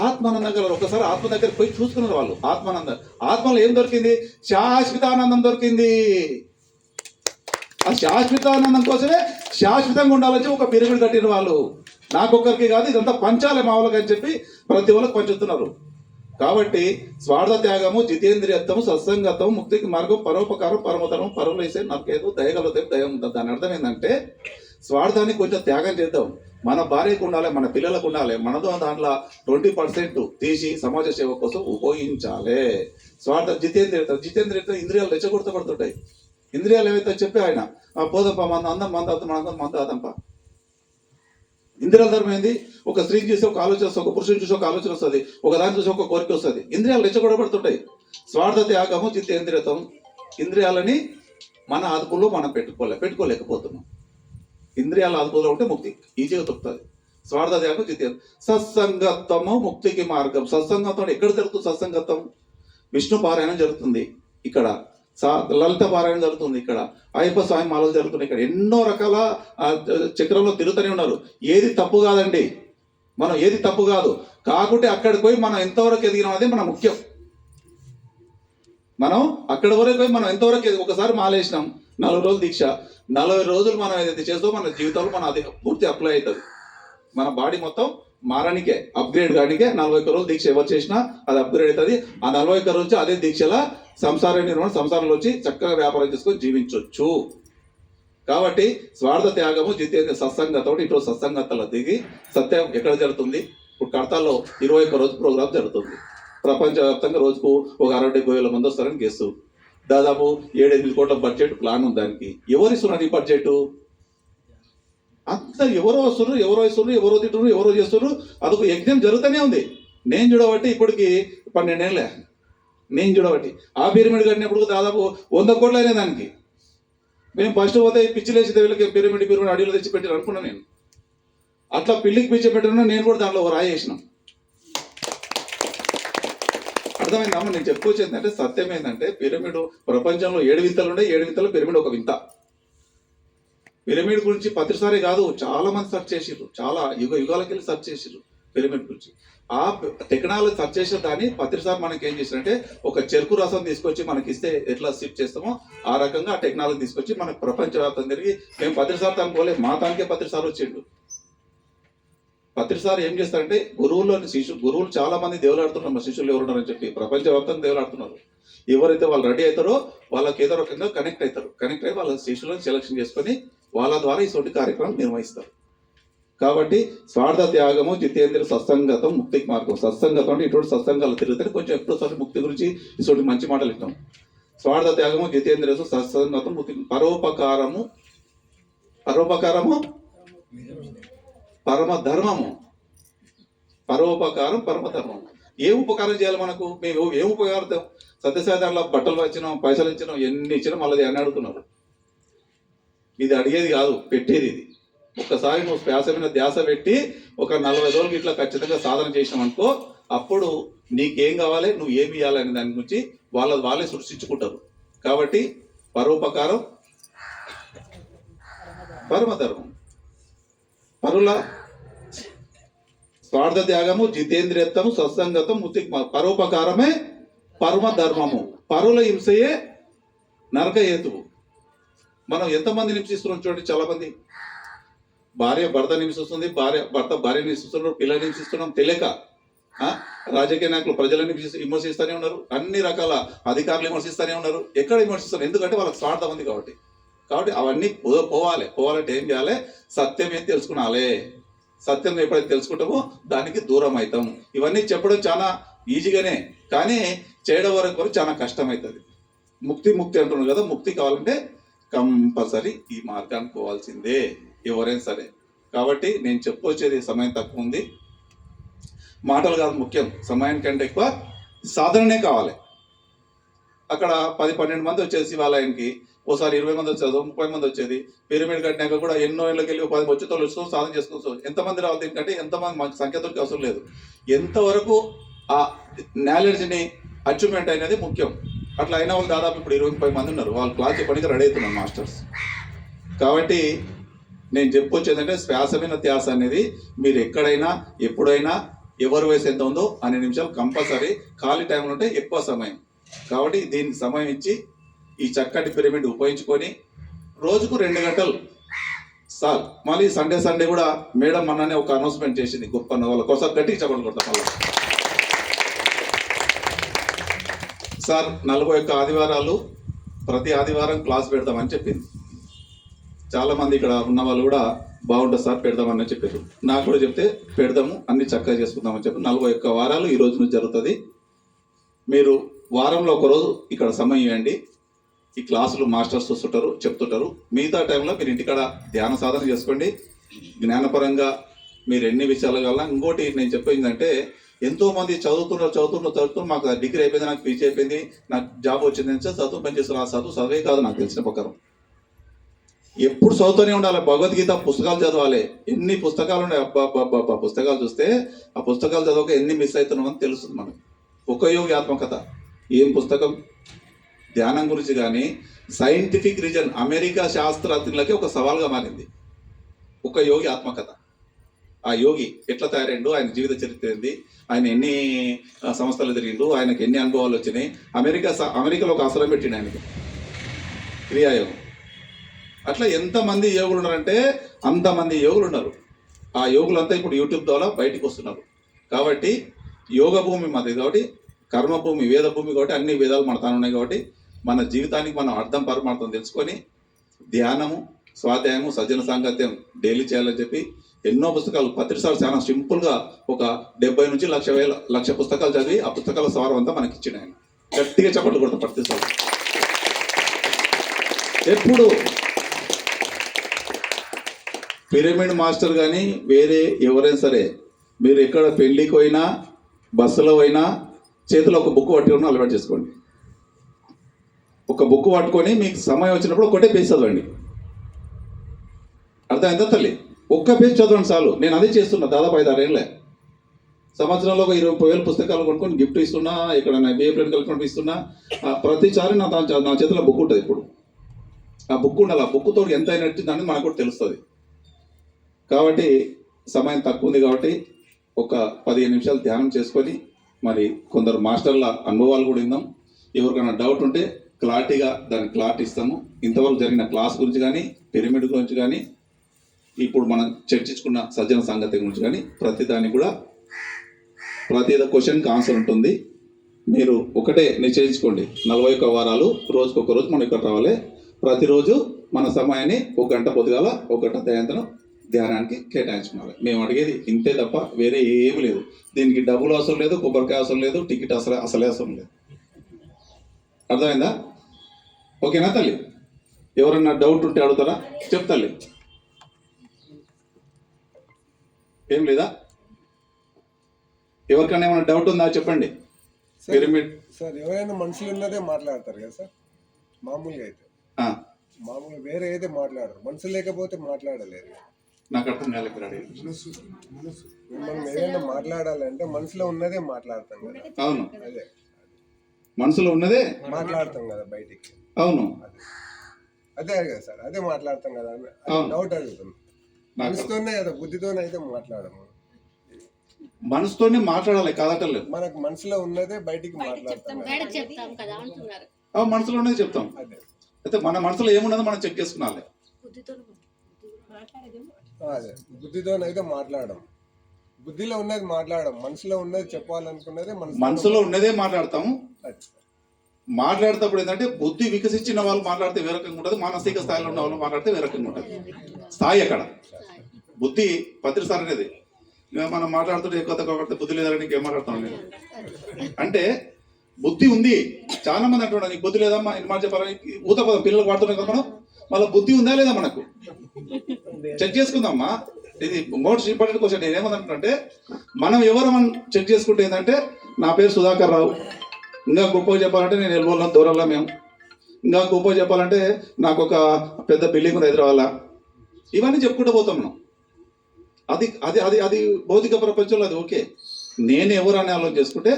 A: ఆత్మానందం గలరు. ఒకసారి ఆత్మ దగ్గర పోయి చూసుకున్నారు వాళ్ళు. ఆత్మానందం, ఆత్మలో ఏం దొరికింది? శాశ్వతానందం దొరికింది. ఆ శాశ్వతానందం కోసమే శాశ్వతంగా ఉండాలని ఒక పిరమిడ్ కట్టిన వాళ్ళు. నాకొక్కరికి కాదు, ఇదంతా పంచాలే మా వాళ్ళకి అని చెప్పి ప్రతి వాళ్ళకి పంచుతున్నారు. కాబట్టి స్వార్థ త్యాగము, జితేంద్రియత్వము, సత్సంగత్వము, ముక్తికి మార్గం, పరోపకారం, పరమధర్మం, పరువులు వేసే నరకేదు, దయగలదేవు దయ ఉంటుంది. దాని అర్థం ఏంటంటే స్వార్థాన్ని కొంచెం త్యాగం చేద్దాం. మన భార్యకు ఉండాలి, మన పిల్లలకు ఉండాలి. మనతో దాంట్లో 20% తీసి సమాజ సేవ కోసం ఉపయోగించాలి. జితేంద్రియత్వం ఇంద్రియాలు రెచ్చగొడతపడుతుంటాయి. ఇంద్రియాలు ఏవైతే చెప్పి ఆయన పోదంప మందాదంప. ఇంద్రియాల ధర్మం ఏంది? ఒక స్త్రీని చూసి ఒక ఆలోచన వస్తుంది, ఒక పురుషుని చూసి ఒక ఆలోచన వస్తుంది, ఒక దాన్ని చూసి ఒక కోరిక వస్తుంది. ఇంద్రియాలు రెచ్చగొడబడుతుంటాయి. స్వార్థ త్యాగము, జితేంద్రియత్వం, ఇంద్రియాలని మన అదుపులో మనం పెట్టుకోలేకపోతున్నాం. ఇంద్రియాల అదుపులో ఉంటే ముక్తి ఈజీగా దొరుకుతుంది. స్వార్థ త్యాగం, జితేంద్ర. సత్సంగత్వము ముక్తికి మార్గం. సత్సంగత్వం ఎక్కడ జరుగుతుంది? సత్సంగత్వం విష్ణు పారాయణం జరుగుతుంది ఇక్కడ, లలిత పారాయణ జరుగుతుంది ఇక్కడ, అయ్యప్ప స్వామి మాలలు జరుగుతున్నాయి ఇక్కడ. ఎన్నో రకాల చక్రంలో తిరుగుతూనే ఉన్నారు. ఏది తప్పు కాదండి, మనం ఏది తప్పు కాదు. కాకుంటే అక్కడికి పోయి మనం ఎంతవరకు ఎదిగినాం అనేది మన ముఖ్యం. మనం అక్కడి వరకు పోయి మనం ఎంతవరకు ఒకసారి మాలేసినాం, 40 రోజులు దీక్ష, 40 రోజులు మనం ఏదైతే చేస్తామో మన జీవితంలో మన అది పూర్తి అప్లై అవుతుంది. మన బాడీ మొత్తం మారానికే, అప్గ్రేడ్ కానికే 41 రోజులు దీక్ష ఎవరు చేసినా అది అప్గ్రేడ్ అవుతుంది. ఆ 41 రోజు అదే దీక్షల సంసార నిర్మాణం, సంసారంలో వచ్చి చక్కగా వ్యాపారం చేసుకొని జీవించవచ్చు. కాబట్టి స్వార్థ త్యాగము, జితేంద్ర, సత్సంగత. ఇటు సత్సంగతలో దిగి సత్యం ఎక్కడ జరుగుతుంది? ఇప్పుడు కడతాల్లో 21 రోజు ప్రోగ్రామ్ జరుగుతుంది. ప్రపంచవ్యాప్తంగా రోజుకు ఒక 60-70 మంది వస్తారని గెస్సు. దాదాపు 7-8 కోట్ల బడ్జెట్ ప్లాన్ ఉంది దానికి. ఎవరు ఇస్తున్నారు ఈ బడ్జెట్? అంతా ఎవరో వస్తున్నారు, ఎవరో తింటున్నారు, ఎవరో చేస్తున్నారు. అదొక యజ్ఞం జరుగుతూనే ఉంది. నేను చూడబట్టి ఇప్పటికి 12 ఏళ్ళే నేను చూడబట్టి. ఆ పిరమిడ్ కట్టినప్పుడు దాదాపు 100 కోట్లు అయినాయి దానికి. మేము ఫస్ట్ పోతే పిచ్చిలేసి వీళ్ళకి పిరమిడ్ అడవిలో తెచ్చి పెట్టారు అనుకున్నాను నేను. అట్లా పిల్లికి పిచ్చి పెట్టినా నేను కూడా దాంట్లో రాయి వేసినాం. అర్థమైందమ్మా? నేను చెప్పుకోవచ్చు ఏంటంటే సత్యం ఏంటంటే పిరమిడ్ ప్రపంచంలో 7 వింతలు ఉన్నాయి. 7 వింతలు పిరమిడ్ ఒక వింత. పిరమిడ్ గురించి ప్రతిసారి కాదు, చాలా మంది సెర్చ్ చేసిర్రు, చాలా యుగాలకి వెళ్ళి సెర్చ్ చేసిర్రు పిరమిడ్ గురించి. ఆ టెక్నాలజీ సెర్చ్ చేసిన దాన్ని ప్రతిసారి మనకి ఏం చేసినంటే ఒక చెరుకు రసం తీసుకొచ్చి మనకి ఇస్తే ఎట్లా సిప్ చేస్తామో ఆ రకంగా ఆ టెక్నాలజీ తీసుకొచ్చి మనకు ప్రపంచవ్యాప్తం తిరిగి మేము ప్రతిసారి తను పోలే, మా తానికే ప్రతిసారి వచ్చిండు. ప్రతిసారి ఏం చేస్తారంటే గురువులు చాలా మంది దేవులాడుతున్నారు. మా శిష్యులు ఎవరున్నారని చెప్పి ప్రపంచవ్యాప్తంగా దేవులాడుతున్నారు. ఎవరైతే వాళ్ళు రెడీ అవుతారో వాళ్ళకి ఏదో రకంగా కనెక్ట్ అయ్యి వాళ్ళ శిష్యులను సెలక్షన్ చేసుకొని వాళ్ళ ద్వారా ఇటువంటి కార్యక్రమం నిర్వహిస్తారు. కాబట్టి స్వార్థ త్యాగము, జితేంద్ర, సత్సంగతం, ముక్తికి మార్గం. సత్సంగతం అంటే ఇటువంటి సత్సంగాలు తిరుగుతాయి. కొంచెం ఎప్పుడోసారి ముక్తి గురించి ఇటువంటి మంచి మాటలు ఇస్తాం. స్వార్థ త్యాగము, జితేంద్ర, సత్సంగతం, ముక్తి, పరోపకారము, పరమధర్మము. పరోపకారం, పరమధర్మం. ఏం ఉపకారం చేయాలి మనకు? మేము ఏం ఉపకారం? సత్యసాయిదారుల బట్టలు వచ్చినాం, పైసలు ఇచ్చినాం, ఎన్ని ఇచ్చినాం, మళ్ళీ అని అడుగుతున్నారు. ఇది అడిగేది కాదు, పెట్టేది ఇది. ఒక్కసారి నువ్వు శ్వాస మీద ధ్యాస పెట్టి ఒక 40 రోజులకి ఇట్లా ఖచ్చితంగా సాధన చేసినామనుకో, అప్పుడు నీకేం కావాలి, నువ్వు ఏమి ఇవ్వాలి అనే దాని గురించి వాళ్ళే సృష్టించుకుంటారు. కాబట్టి పరోపకారం పరమధర్మం. పరుల స్వార్థ త్యాగము, జితేంద్రియత్వము, సత్సంగతం, పరోపకారమే పరమధర్మము. పరుల హింసయే నరక హేతువు. మనం ఎంతమంది హింసిస్తున్నాం చూడండి. చాలా మంది భార్య భర్త హింసిస్తుంది, భర్త భార్యని హింసిస్తున్నారు, పిల్లల్ని హింసిస్తున్నాం తెలియక. రాజకీయ నాయకులు ప్రజలను విమర్శిస్తూనే ఉన్నారు, అన్ని రకాల అధికారులు విమర్శిస్తూనే ఉన్నారు. ఎక్కడ విమర్శిస్తారు? ఎందుకంటే వాళ్ళకి స్వార్థం ఉంది కాబట్టి. అవన్నీ పోవాలంటే ఏం చేయాలి? సత్యం ఏం తెలుసుకునాలి. సత్యం ఎప్పుడైతే తెలుసుకుంటామో దానికి దూరం అవుతాం. ఇవన్నీ చెప్పడం చాలా ఈజీగానే, కానీ చేయడం వరకు చాలా కష్టమవుతుంది. ముక్తి అంటున్నారు కదా, ముక్తి కావాలంటే కంపల్సరీ ఈ మార్గానికి పోవాల్సిందే ఎవరైనా సరే. కాబట్టి నేను చెప్పొచ్చేది, సమయం తక్కువ ఉంది, మాటలు కాదు ముఖ్యం, సమయం కంటే ఎక్కువ సాధననే కావాలి. అక్కడ 10-12 మంది వచ్చేది శివాలయానికి, ఓసారి 20 మంది వచ్చేది, 30 మంది వచ్చేది. పిరమిడ్ కట్టినాక కూడా ఎన్నో ఏళ్ళకి వెళ్ళి 10 వచ్చేతో సాధన చేసుకోవచ్చు. ఎంతమంది రావాలి దీనికంటే? ఎంతమంది మనకు సంఖ్యతోకి అవసరం లేదు, ఎంతవరకు ఆ నాలెడ్జ్ని అచీవ్మెంట్ అనేది ముఖ్యం. అట్లా అయిన వాళ్ళు దాదాపు ఇప్పుడు 20-30 మంది ఉన్నారు. వాళ్ళు క్లాస్ చెప్పడానికి రెడీ అవుతున్నారు మాస్టర్స్. కాబట్టి నేను చెప్పొచ్చేదంటే శ్వాసమైన ధ్యాస అనేది మీరు ఎక్కడైనా ఎప్పుడైనా ఎవరి వయసు ఎంత ఉందో అన్ని నిమిషాలు కంపల్సరీ ఖాళీ టైంలో ఉంటే ఎక్కువ సమయం. కాబట్టి దీనికి సమయం ఇచ్చి ఈ చక్కటి పిరమిడ్ ఉపయోగించుకొని రోజుకు 2 గంటలు సార్. మళ్ళీ సండే కూడా మేడం అన్ననే ఒక అనౌన్స్మెంట్ చేసింది, గొప్ప వాళ్ళ కోసం గట్టిగా చెప్పండి కొడతాం. మళ్ళీ సార్ 41 ఆదివారాలు ప్రతి ఆదివారం క్లాస్ పెడతామని చెప్పింది. చాలా మంది ఇక్కడ ఉన్న వాళ్ళు కూడా బాగుంటుంది సార్ పెడదామని చెప్పారు. నాకు కూడా చెప్తే పెడదాము, అన్ని చక్కగా చేసుకుందామని చెప్పి 41 వారాలు ఈ రోజు నుంచి జరుగుతుంది. మీరు వారంలో ఒకరోజు ఇక్కడ సమయం ఇవ్వండి. ఈ క్లాసులు మాస్టర్స్ వస్తుంటారు, చెప్తుంటారు. మిగతా టైంలో మీరు ఇంటికాడ ధ్యాన సాధన చేసుకోండి. జ్ఞానపరంగా మీరు ఎన్ని విషయాలు కావాలన్నా. ఇంకోటి నేను చెప్పేందంటే, ఎంతో మంది చదువుతున్నారు, మాకు డిగ్రీ అయిపోయింది, నాకు పీజీ అయిపోయింది, నాకు జాబ్ వచ్చింది అని చదువు పని చేస్తారు. ఆ చదువే కాదు నాకు తెలిసిన ప్రకారం. ఎప్పుడు చదువుతూనే ఉండాలి. భగవద్గీత పుస్తకాలు చదవాలి. ఎన్ని పుస్తకాలు ఉన్నాయి, అబ్బా పుస్తకాలు చూస్తే ఆ పుస్తకాలు చదవక ఎన్ని మిస్ అవుతున్నాం అని తెలుస్తుంది మనకు. ఒక యోగి ఆత్మకథ ఏం పుస్తకం? ధ్యానం గురించి కానీ సైంటిఫిక్ రీజన్ అమెరికా శాస్త్రజ్ఞులకి ఒక సవాల్గా మారింది. ఒక యోగి ఆత్మకథ. ఆ యోగి ఎట్లా తయారైండు, ఆయన జీవిత చరిత్ర ఏంది, ఆయన ఎన్ని సంస్థలు తిరిగిండు, ఆయనకి ఎన్ని అనుభవాలు వచ్చినాయి. అమెరికాలో ఒక ఆశ్రమం పెట్టిండు ఆయనకి, క్రియాయోగం. అట్లా ఎంతమంది యోగులు ఉన్నారంటే అంతమంది యోగులు ఉన్నారు. ఆ యోగులంతా ఇప్పుడు యూట్యూబ్ ద్వారా బయటకు వస్తున్నారు. కాబట్టి యోగ భూమి మాది కాబట్టి, కర్మభూమి, వేద భూమి కాబట్టి, అన్ని వేదాలు మన తాను ఉన్నాయి కాబట్టి, మన జీవితానికి మనం అర్థం పరమార్థం తెలుసుకొని ధ్యానము, స్వాధ్యాయము, సజ్జన సాంగత్యం డైలీ చేయాలని చెప్పి ఎన్నో పుస్తకాలు, పత్రికలు చాలా సింపుల్గా ఒక 70 నుంచి 1,00,000 పుస్తకాలు చదివి ఆ పుస్తకాల సారం అంతా మనకి ఇచ్చిన ఆయన. గట్టిగా చప్పట్లు కొడతాం ప్రతిసారి. ఎప్పుడు పిరమిడ్ మాస్టర్ కానీ వేరే ఎవరైనా సరే, మీరు ఎక్కడ పెళ్ళికి పోయినా బస్సులో పోయినా చేతిలో ఒక బుక్ పట్టుకొని అలవాటు చేసుకోండి. ఒక బుక్ పట్టుకొని మీకు సమయం వచ్చినప్పుడు ఒకటే పేజ్ చదవండి. అర్థమైందా తల్లి? ఒక్క పేజ్ చదవండి చాలు. నేను అదే చేస్తున్నా దాదాపు 5-6 ఏళ్ళే. సంవత్సరంలో ఒక 20,000 పుస్తకాలు కొనుక్కొని గిఫ్ట్ ఇస్తున్నా, ఇక్కడ నా ఫ్రెండ్ కలిపి ఇస్తున్నా. ప్రతిసారి నా చేతిలో బుక్ ఉంటుంది. ఇప్పుడు ఆ బుక్ ఉండాలి. ఆ బుక్తో ఎంత ఎనర్జీ దాన్ని మనకు కూడా తెలుస్తుంది. కాబట్టి సమయం తక్కువ ఉంది కాబట్టి ఒక 15 నిమిషాలు ధ్యానం చేసుకొని, మరి కొందరు మాస్టర్ల అనుభవాలు కూడా విందాం. ఎవరికైనా డౌట్ ఉంటే క్లారిటీగా దాన్ని క్లారిటీ ఇస్తాము. ఇంతవరకు జరిగిన క్లాస్ గురించి కానీ, పిరమిడ్ గురించి కానీ, ఇప్పుడు మనం చర్చించుకున్న సజ్జన సాంగత్యం గురించి కానీ, ప్రతిదానికి కూడా ప్రతి క్వశ్చన్కి ఆన్సర్ ఉంటుంది. మీరు ఒకటే నిశ్చయించుకోండి, 41 వారాలు రోజుకొక రోజు మనం ఇక్కడ రావాలి. ప్రతిరోజు మన సమయాన్ని 1 గంట పొద్దుగాల, 1 గంట సాయంత్రం ధ్యానానికి కేటాయించుకోవాలి. మేము అడిగేది ఇంతే తప్ప వేరే ఏమి లేదు. దీనికి డబ్బులు అవసరం లేదు, కొబ్బరికాయ అవసరం లేదు, టికెట్ అసలే అవసరం లేదు. అర్థమైందా? ఓకేనా తల్లి? ఎవరన్నా డౌట్ ఉంటే అడుగుతారా? చెప్తాలి. ఏం లేదా? ఎవరికైనా ఏమైనా డౌట్ ఉందా చెప్పండి. పిరమిడ్
B: సార్ ఎవరైనా మనుషులు ఉన్నదే మాట్లాడతారు కదా సార్, మామూలుగా అయితే మామూలుగా వేరే అయితే మాట్లాడరు, మనసు లేకపోతే మాట్లాడలేరు.
A: నాకు అర్థం కాలేదు.
B: మనం ఏదైనా మాట్లాడాలంటే మనసులో ఉన్నదే మాట్లాడతాం కదా.
A: అవును,
B: అదే
A: మనసులో ఉన్నదే
B: మాట్లాడతాం కదా బయటికి.
A: అవును,
B: అదే కదా సార్, అదే మాట్లాడతాం కదా అని డౌట్ అడుగుతుంది. మనసుతోనే కదా, బుద్ధితోనే అయితే మాట్లాడము.
A: మనసుతోనే మాట్లాడాలి కాదటలేదు.
B: మనకు మనసులో ఉన్నదే బయటికి మాట్లాడతాం,
A: మనసులో ఉన్నది చెప్తాం.
B: అదే
A: అయితే మన మనసులో ఏమున్నదో మనం చెక్ చేసుకున్నాలి.
B: అదే బుద్ధితోనైతే మాట్లాడడం, బుద్ధిలో ఉన్నది మాట్లాడడం, మనసులో ఉన్నది చెప్పాలనుకున్నదే
A: మనసులో ఉన్నదే మాట్లాడతాము. మాట్లాడేటప్పుడు ఏంటంటే బుద్ధి వికసించిన వాళ్ళు మాట్లాడితే వేరే రకంగా ఉంటుంది, మానసిక స్థాయిలో ఉన్న వాళ్ళు మాట్లాడితే వేరే రకంగా ఉంటుంది. స్థాయి అక్కడ బుద్ధి ప్రతిసారి అనేది మనం మాట్లాడుతుంటే కొత్త కాబట్టి బుద్ధి లేదని నీకేం మాట్లాడుతాం నేను అంటే బుద్ధి ఉంది. చాలా మంది అంటున్నాడు నీకు బుద్ధి లేదమ్మా, ఇది మాట చెప్పాలని ఊత పదం పిల్లలు వాడుతున్నాం కదా మనం. మళ్ళీ బుద్ధి ఉందా లేదా మనకు చెక్ చేసుకుందామా. ఇది మోస్ట్ ఇంపార్టెంట్ క్వశ్చన్. నేను ఏమంటే మనం ఎవరు మనం చెక్ చేసుకుంటే ఏంటంటే నా పేరు సుధాకర్ రావు, ఇంకా గొప్ప చెప్పాలంటే నేను ఎల్బోలో దూరంలో మేము, ఇంకా గొప్ప చెప్పాలంటే నాకు ఒక పెద్ద బిల్డింగ్ ఉంది హైదరాబాద్లో, ఇవన్నీ చెప్పుకుంటూ పోతాం మనం. అది అది అది అది భౌతిక ప్రపంచంలో అది ఓకే. నేను ఎవరు అని ఆలోచన చేసుకుంటే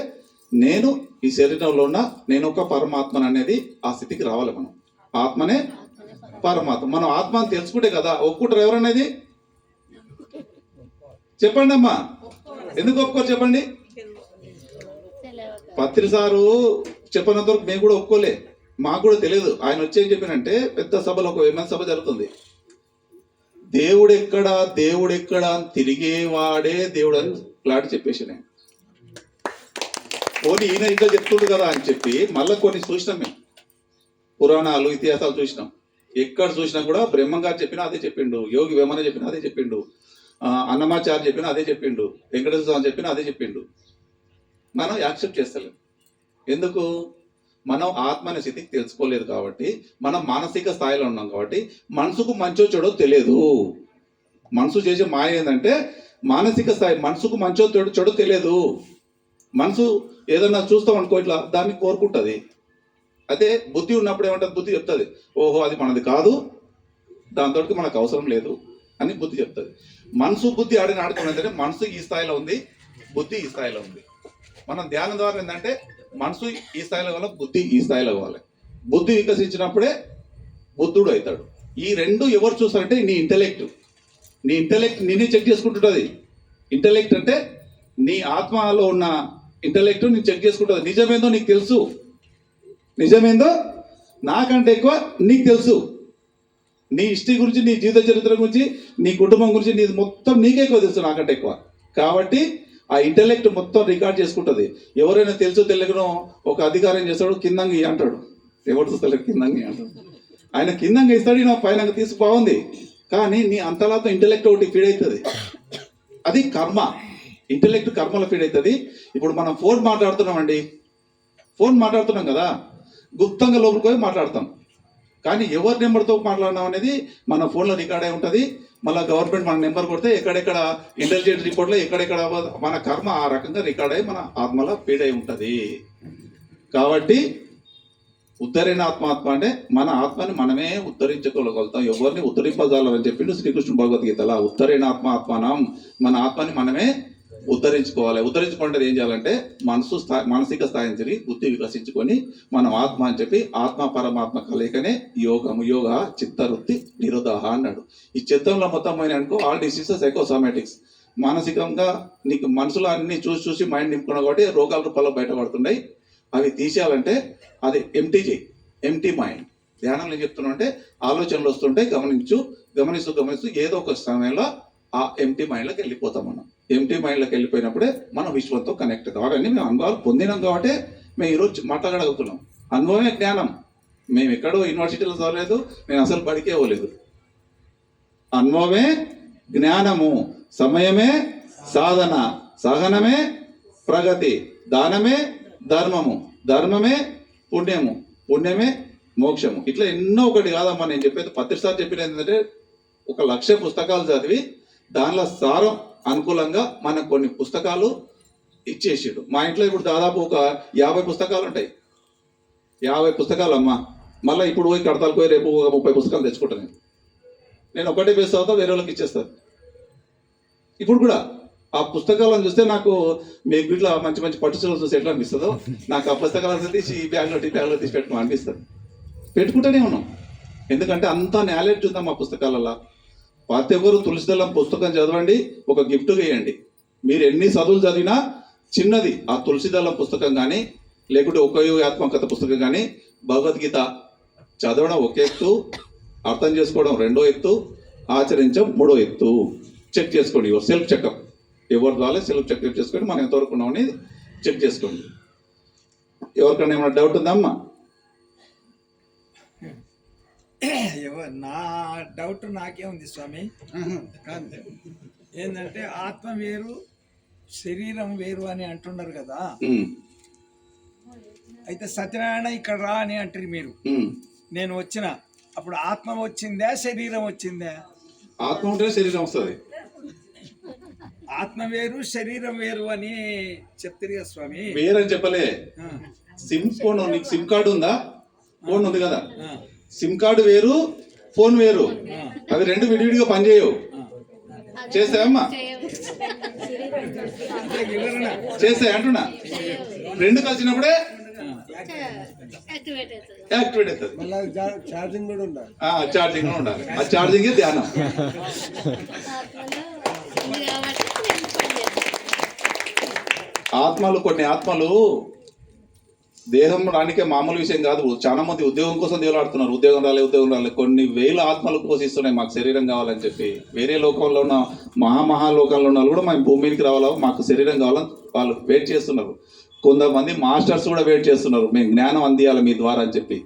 A: నేను ఈ శరీరంలో ఉన్న నేను ఒక పరమాత్మను అనేది ఆ స్థితికి రావాలి. మనం ఆత్మనే పరమాత్మ. మనం ఆత్మని తెలుసుకుంటే కదా ఒప్పుకుంటారు ఎవరనేది చెప్పండి అమ్మా. ఎందుకు ఒప్పుకోరు చెప్పండి. పత్రి సారు చెప్పినంత వరకు మేము కూడా ఒప్పుకోలే, మాకు కూడా తెలియదు. ఆయన వచ్చేం చెప్పినంటే పెద్ద సభలో ఒక విమర్శ సభ జరుగుతుంది, దేవుడెక్కడా దేవుడెక్కడా అని తిరిగేవాడే దేవుడు అని ఫ్లాట్ చెప్పేసి నేను పోనీ ఈయన ఇంకా చెప్తుండు కదా అని చెప్పి మళ్ళీ కొన్ని చూసినాం మేము, పురాణాలు ఇతిహాసాలు చూసినాం. ఎక్కడ చూసినా కూడా బ్రహ్మం గారు చెప్పినా అదే చెప్పిండు, యోగి వేమన చెప్పినా అదే చెప్పిండు, అన్నమాచార్య చెప్పినా అదే చెప్పిండు, వెంకటేశ్వర స్వామి చెప్పినా అదే చెప్పిండు. మనం యాక్సెప్ట్ చేస్తలేం. ఎందుకు? మనం ఆత్మని స్థితికి తెలుసుకోలేదు కాబట్టి, మనం మానసిక స్థాయిలో ఉన్నాం కాబట్టి మనసుకు మంచో చెడో తెలియదు. మనసు చేసే మాయ ఏంటంటే మానసిక స్థాయి, మనసుకు మంచో చెడో తెలియదు. మనసు ఏదన్నా చూస్తాం అనుకో ఇట్లా దాన్ని కోరుకుంటుంది. అదే బుద్ధి ఉన్నప్పుడు ఏమంటుంది, బుద్ధి చెప్తుంది ఓహో అది మనది కాదు, దాంతో మనకు అవసరం లేదు అని బుద్ధి చెప్తుంది. మనసు బుద్ధి ఆడిన ఆడుకున్నదంటే మనసు ఈ స్థాయిలో ఉంది, బుద్ధి ఈ స్థాయిలో ఉంది. మనం ధ్యానం ద్వారా ఏంటంటే మనసు ఈ స్థాయిలో కావాలి, బుద్ధి ఈ స్థాయిలో కావాలి. బుద్ధి వికసించినప్పుడే బుద్ధుడు అవుతాడు. ఈ రెండు ఎవరు చూస్తారంటే నీ ఇంటెలెక్ట్. నీ ఇంటెలెక్ట్ నేనే చెక్ చేసుకుంటుంటుంది. ఇంటెలెక్ట్ అంటే నీ ఆత్మలో ఉన్న ఇంటెలెక్ట్ నేను చెక్ చేసుకుంటుంది. నిజమేందో నీకు తెలుసు, నిజమేందో నాకంటే ఎక్కువ నీకు తెలుసు. నీ హిస్టరీ గురించి, నీ జీవిత చరిత్ర గురించి, నీ కుటుంబం గురించి నీ మొత్తం నీకే ఎక్కువ తెలుసు నాకంటే ఎక్కువ. కాబట్టి ఆ ఇంటెలెక్ట్ మొత్తం రికార్డ్ చేసుకుంటుంది. ఎవరైనా తెలుసో తెలియకనో ఒక అధికారం చేస్తాడు, కిందంగా అంటాడు, ఎవరు తెలియక కిందంగా అంటాడు. ఆయన కిందంగా ఇస్తాడు, నా పైన తీసి బాగుంది. కానీ నీ అంతలాతో ఇంటెలెక్ట్ ఒకటి ఫీడ్ అవుతుంది. అది కర్మ. ఇంటెలెక్ట్ కర్మలో ఫీడ్ అవుతుంది. ఇప్పుడు మనం ఫోన్ మాట్లాడుతున్నామండి, ఫోన్ మాట్లాడుతున్నాం కదా, గుప్తంగా లోపలికి పోయి మాట్లాడతాం. కానీ ఎవరి నెంబర్తో మాట్లాడడం అనేది మన ఫోన్లో రికార్డ్ అయి ఉంటుంది. మళ్ళీ గవర్నమెంట్ మన నెంబర్ కొడితే ఎక్కడెక్కడ ఇంటెలిజెన్స్ రిపోర్ట్లో ఎక్కడెక్కడ మన కర్మ ఆ రకంగా రికార్డ్ అయ్యి మన ఆత్మలో ఫీడ్ అయి ఉంటుంది. కాబట్టి ఉద్ధరైన ఆత్మ అంటే మన ఆత్మని మనమే ఉద్ధరించుకోగలుగుతాం, ఎవరిని ఉద్ధరింపజాలని చెప్పిండు శ్రీకృష్ణ భగవద్గీతలా. ఉద్ధరైన ఆత్మానం, మన ఆత్మని మనమే ఉద్ధరించుకోవాలి. ఉద్ధరించుకుంటే ఏం చేయాలంటే మానసిక స్థాయి నుంచి బుద్ధి వికసించుకొని మనం ఆత్మ అని చెప్పి ఆత్మ పరమాత్మ కలయికనే యోగము. యోగ చిత్తవృత్తి నిరోధ అన్నాడు. ఈ చిత్తంలో మొత్తం పోయిన అనుకో ఆల్ డిసీజెస్ సైకోసోమాటిక్స్. మానసికంగా నీకు మనసులో అన్ని చూసి చూసి మైండ్ నింపుకున్నావు కాబట్టి రోగాల రూపాల్లో బయటపడుతున్నాయి. అవి తీసేయాలంటే అది ఎంటీ చేయి, ఎంటీ మైండ్. ధ్యానంలో ఏం చెప్తున్నా అంటే ఆలోచనలు వస్తుంటాయి, గమనిస్తూ ఏదో ఒక సమయంలో ఆ ఎంటీ మైండ్లోకి వెళ్ళిపోతాం. మనం ఎంటీ మైండ్లోకి వెళ్ళిపోయినప్పుడే మనం విశ్వంతో కనెక్ట్ అవుతాం. అవన్నీ మేము అనుభవాలు పొందినాం కాబట్టి మేము ఈరోజు మాట్లాడగలుగుతున్నాం. అనుభవమే జ్ఞానం. మేము ఎక్కడో యూనివర్సిటీలో చదవలేదు, నేను అసలు బడికే ఇవ్వలేదు. అనుభవమే జ్ఞానము, సమయమే సాధన, సహనమే ప్రగతి, దానమే ధర్మము, ధర్మమే పుణ్యము, పుణ్యమే మోక్షము. ఇట్లా ఎన్నో ఒకటి కాదమ్మా. నేను చెప్పేది ప్రతిసారి చెప్పిన ఏంటంటే 1,00,000 పుస్తకాలు చదివి దానిలో సారం అనుకూలంగా మనకు కొన్ని పుస్తకాలు ఇచ్చేసాడు. మా ఇంట్లో ఇప్పుడు దాదాపు ఒక 50 పుస్తకాలు ఉంటాయి. 50 పుస్తకాలు అమ్మా. మళ్ళీ ఇప్పుడు పోయి కడతాలకు పోయి రేపు ఒక 30 పుస్తకాలు తెచ్చుకుంటాను. నేను ఒకటే పేసి చదువుతా, వేరే వాళ్ళకి ఇచ్చేస్తాను. ఇప్పుడు కూడా ఆ పుస్తకాలను చూస్తే నాకు మీకు ఇట్లా మంచి మంచి పట్టుచీరలు చూసి ఎట్లా అనిపిస్తుందో, నాకు ఆ పుస్తకాలను తీసి ఈ బ్యాగ్లో తీసి పెట్టుకుని అనిపిస్తుంది. పెట్టుకుంటూనే ఉన్నాం. ఎందుకంటే అంత నాలెడ్జ్ ఉందాం మా పుస్తకాలలో. ప్రతి ఒక్కరు తులసిదళం పుస్తకం చదవండి, ఒక గిఫ్ట్ వేయండి. మీరు ఎన్ని చదువులు చదివినా చిన్నది ఆ తులసిదళం పుస్తకం కానీ, లేకుంటే ఉపయోగాత్మకత పుస్తకం కానీ, భగవద్గీత చదవడం ఒక ఎత్తు, అర్థం చేసుకోవడం రెండో ఎత్తు, ఆచరించడం మూడో ఎత్తు. చెక్ చేసుకోండి, యువర్ సెల్ఫ్ చెకప్. ఎవరి ద్వారా సెల్ఫ్ చెకప్ చేసుకోండి, మనం ఎంతవరకు ఉన్నామని చెక్ చేసుకోండి. ఎవరికైనా ఏమైనా డౌట్ ఉందా అమ్మా?
C: నా డౌట్ నాకే ఉంది స్వామి. ఏంటంటే ఆత్మ వేరు శరీరం వేరు అని అంటున్నారు కదా. అయితే సత్యనారాయణ ఇక్కడ రా అని అంటారు మీరు. నేను వచ్చిన అప్పుడు ఆత్మ వచ్చిందా శరీరం వచ్చిందా?
A: ఆత్మ ఉంటే శరీరం వస్తుంది.
C: ఆత్మ వేరు శరీరం వేరు అని చెప్తారు కదా స్వామి.
A: వేరని చెప్పలే. సిమ్ ఫోన్, నీకు సిమ్ కార్డు ఉందా? ఫోన్ ఉంది కదా, సిమ్ కార్డు వేరు, ఫోన్ వేరు. అవి రెండు విడివిడిగా పనిచేయవు. చేస్తాయమ్మా? చేస్తాయి అంటున్నా. రెండు కలిసినప్పుడే యాక్టివేట్ అవుతుంది.
B: ఛార్జింగ్ కూడా ఉండాలి.
A: ఛార్జింగ్ ఉండాలి. ఆ ఛార్జింగే ధ్యానం. కొన్ని ఆత్మలు దేహం రానికే మామూలు విషయం కాదు. చాలా మంది ఉద్యోగం కోసం దేవులాడుతున్నారు. ఉద్యోగం రాలే. కొన్ని వేల ఆత్మలు పోషిస్తున్నాయి మాకు శరీరం కావాలని చెప్పి. వేరే లోకంలో ఉన్న మహాలోకంలో ఉన్న వాళ్ళు కూడా మేము భూమి మీదకి రావాలా, మాకు శరీరం కావాలని వాళ్ళు వెయిట్ చేస్తున్నారు. కొంతమంది మాస్టర్స్ కూడా వెయిట్ చేస్తున్నారు, మేము జ్ఞానం అందియాలి మీ ద్వారా అని చెప్పి.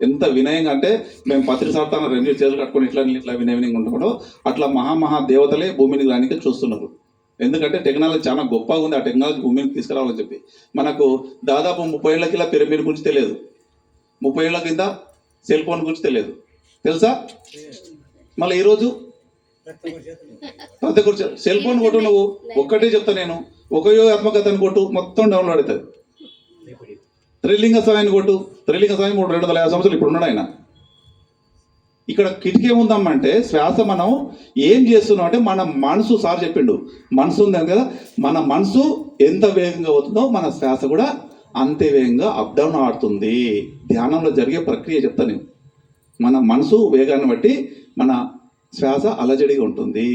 A: ఎంత వినయంగా అంటే మేము పత్రిసార్తాన 2 చేతులు కట్టుకొని ఇట్లా వినయంగా ఉంటామో అట్లా మహా దేవతలే భూమిని రానికి చూస్తున్నారు. ఎందుకంటే టెక్నాలజీ చాలా గొప్పగా ఉంది. ఆ టెక్నాలజీ భూమికి తీసుకురావాలని చెప్పి. మనకు దాదాపు 30 ఏళ్ల కింద పిరమిడ్ గురించి తెలియదు, 30 ఏళ్ల కింద సెల్ ఫోన్ గురించి తెలియదు, తెలుసా? మళ్ళీ ఈరోజు ప్రతి ఒక్కరు సెల్ ఫోన్ కొట్టు, నువ్వు ఒక్కటే చెప్తా నేను, ఉపయోగాత్మకతను కొట్టు, మొత్తం డౌన్లోడ్ అవుతుంది. త్రిలింగ స్వామిని కొట్టు, త్రిలింగ స్వామి 250 సంవత్సరాలు ఇప్పుడు ఉన్నాడు ఆయన. ఇక్కడ కిటికీ ఏముందమ్మంటే శ్వాస మనం ఏం చేస్తున్నాం అంటే మన మనసు, సార్ చెప్పిండు మనసు ఉంది కదా, మన మనసు ఎంత వేగంగా అవుతుందో మన శ్వాస కూడా అంతే వేగంగా అప్ డౌన్ ఆడుతుంది. ధ్యానంలో జరిగే ప్రక్రియ చెప్తాను నేను. మన మనసు వేగాన్ని బట్టి మన శ్వాస అలజడిగా ఉంటుంది.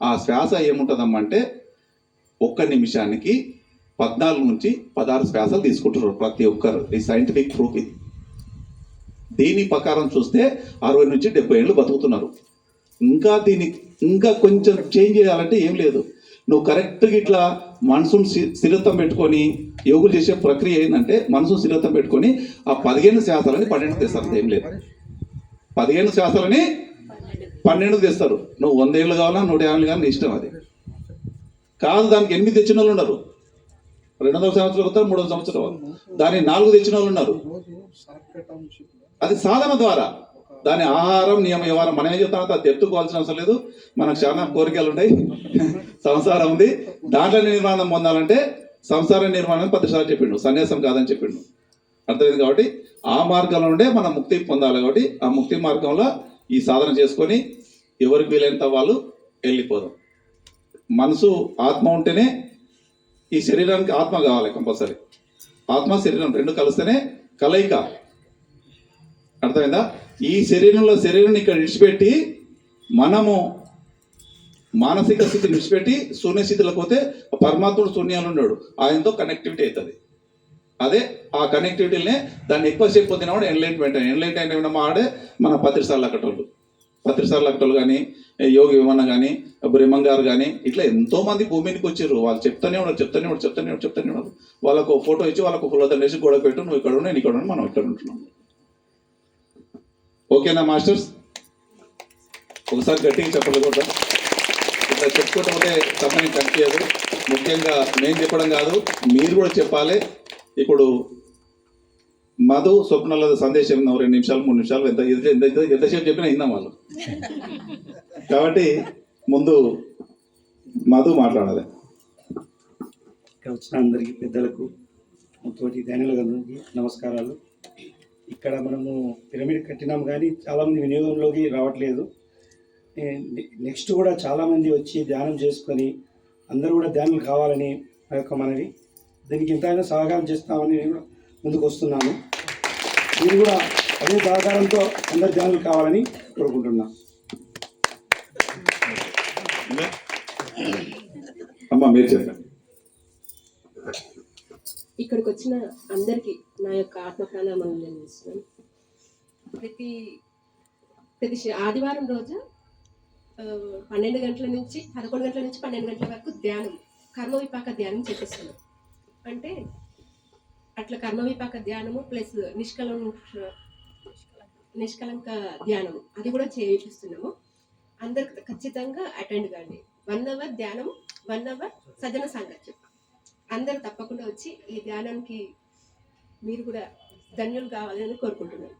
A: ఆ శ్వాస ఏముంటుందమ్మంటే 1 నిమిషానికి 14 నుంచి 16 శ్వాసలు తీసుకుంటున్నారు ప్రతి ఒక్కరు. ఈ సైంటిఫిక్ ప్రూఫ్ ఇది. దీని ప్రకారం చూస్తే 60 నుంచి 70 ఏళ్ళు బతుకుతున్నారు. ఇంకా కొంచెం చేంజ్ చేయాలంటే ఏం లేదు. నువ్వు కరెక్ట్గా ఇట్లా మనసును స్థిరత్వం పెట్టుకొని యోగులు చేసే ప్రక్రియ ఏంటంటే మనసును స్థిరత్వం పెట్టుకొని ఆ 15 శ్వాసాలని 12 తెస్తారు. ఏం లేదు, 15 శ్వాసాలని 12 తెస్తారు. నువ్వు 100 ఏళ్ళు కావాలా 150 కానీ ఇష్టం. అది కాదు, దానికి 8 తెచ్చిన వాళ్ళు ఉన్నారు. 200 సంవత్సరాలు అవుతారు, 300 సంవత్సరాలు. దాన్ని 4 తెచ్చిన వాళ్ళు ఉన్నారు. అది సాధన ద్వారా. దాని ఆహారం నియమం మనం ఏం చెప్తామంటే అది తెచ్చుకోవాల్సిన అవసరం లేదు. మనకు చాలా కోరికలు ఉంటాయి, సంసారం ఉంది, దాంట్లో నిర్మాణం పొందాలంటే సంసార నిర్మాణం 10 సార్లు చెప్పిండు, సన్యాసం కాదని చెప్పిండు. అర్థమైంది కాబట్టి ఆ మార్గంలో ఉండే మనం ముక్తి పొందాలి. కాబట్టి ఆ ముక్తి మార్గంలో ఈ సాధన చేసుకొని ఎవరికి వీలైనంత వాళ్ళు వెళ్ళిపోదాం. మనసు ఆత్మ ఉంటేనే ఈ శరీరానికి ఆత్మ కావాలి కంపల్సరీ. ఆత్మ శరీరం 2 కలిస్తేనే కలయిక. అర్థమైందా? ఈ శరీరాన్ని ఇక్కడ విడిచిపెట్టి మనము మానసిక స్థితిని విడిచిపెట్టి శూన్య స్థితిలోకి పోతే పరమాత్ముడు శూన్యాలు ఉన్నాడు, ఆయనతో కనెక్టివిటీ అవుతుంది. అదే ఆ కనెక్టివిటీనే దాన్ని ఎక్కువసేపు పొందినవాడు ఎన్లైట్మెంట్ ఆడే మన పత్రిసార్లు అక్కటోళ్ళు కానీ, యోగి విమన్న కానీ, బ్రహ్మంగారు కానీ, ఇట్లా ఎంతో మంది భూమికి వచ్చారు. వాళ్ళు చెప్తానే ఉన్నారు. వాళ్ళకు ఫోటో ఇచ్చి వాళ్ళకు ఫుల్ వేసి గోడ పెట్టు, నువ్వు ఇక్కడ ఉండి నేను ఇక్కడ ఉండి మనం ఇక్కడ ఉంటున్నాం. ఓకేనా మాస్టర్స్? ఒకసారి గట్టిగా చెప్పకూడదు. ఇట్లా చెప్పుకోవటం అంటే సమయం కనిపించదు. ముఖ్యంగా నేను చెప్పడం కాదు, మీరు కూడా చెప్పాలి. ఇప్పుడు మధు స్వప్నాల సందేశం 2 నిమిషాలు 3 నిమిషాలు ఎంతసేపు చెప్పినా ఇందాం వాళ్ళు. కాబట్టి ముందు మధు మాట్లాడాలి.
D: ఇక్కడ వచ్చిన అందరికీ పెద్దలకు తోటి ధ్యానులందరికీ నమస్కారాలు. ఇక్కడ మనము పిరమిడ్ కట్టినాం కానీ చాలామంది వినియోగంలోకి రావట్లేదు. నెక్స్ట్ కూడా చాలామంది వచ్చి ధ్యానం చేసుకొని అందరూ కూడా ధ్యానం కావాలని ఆ యొక్క మనవి. దీనికి ఎంతైనా సహకారం చేస్తామని నేను కూడా ముందుకు వస్తున్నాను. మీరు కూడా అదే సహకారంతో అందరు ధ్యానం కావాలని కోరుకుంటున్నాను.
A: అమ్మ మీరు చెప్పండి.
E: ఇక్కడికి వచ్చిన అందరికీ నా యొక్క ఆత్మ ప్రణామాలు నేను ఇస్తున్నాను. ప్రతి ఆదివారం రోజు 12 గంటల నుంచి 11 గంటల నుంచి 12 గంటల వరకు ధ్యానం, కర్మ విపాక ధ్యానం చేపిస్తున్నాం. అంటే అట్లా కర్మ విపాక ధ్యానము ప్లస్ నిష్కలంక ధ్యానము అది కూడా చేపిస్తున్నాము. అందరికి ఖచ్చితంగా అటెండ్ కాండి. 1 అవర్ ధ్యానం, 1 అవర్ సజ్జన సాంగత్యం. అందరూ తప్పకుండా వచ్చి ఈ ధ్యానానికి మీరు కూడా ధన్యులు కావాలని కోరుకుంటున్నాను.